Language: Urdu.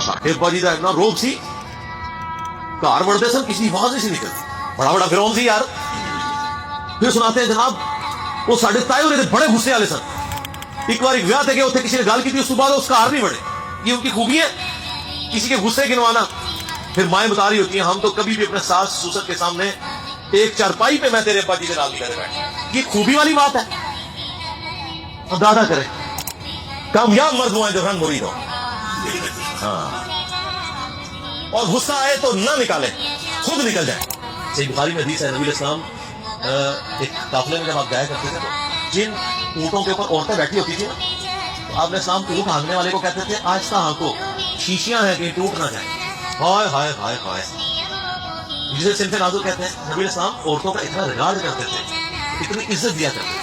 ابا جی کا اتنا روب سی گھر بڑھتے سن کسی آواز نہیں سی نکلتی بڑا بڑا فرعون سی یار پھر سناتے ہیں جناب وہ ساڈے تائے ہونے بڑے غصے والے سن ایک بار ایک ویاہ تھے کہ اتنے کسی نے گل کی تھی اس کے بعد اس گھر نہیں بڑھے یہ ان کی خوبی ہے کسی کے غصے گنوانا پھر مائیں بتا رہی ہوتی ہیں ہم تو کبھی بھی اپنے ساس سسر کے سامنے ایک چارپائی پہ میں تیرے ابا جی کے نام نہیں کرے بیٹھے یہ خوبی والی بات ہے اندازہ کرے کامیاب مرد ہوا ہے جو رنگ مرید ہو ہاں اور غصہ آئے تو نہ نکالے خود نکل جائے صحیح بخاری میں حدیث ہے نبی علیہ السلام ایک قافلے میں جب آپ جایا کرتے تھے تو جن اونٹوں کے اوپر عورتیں بیٹھی ہوتی تھی نا تو آپ علیہ السلام اونٹ ہانکنے والے کو کہتے تھے آہستہ ہانکو شیشیاں ہیں کہیں ٹوٹ نہ جائیں ہائے ہائے ہائے ہائے جسے صنف نازل کہتے ہیں نبی علیہ السلام عورتوں کا اتنا ریگارڈ کرتے تھے اتنی عزت دیا کرتے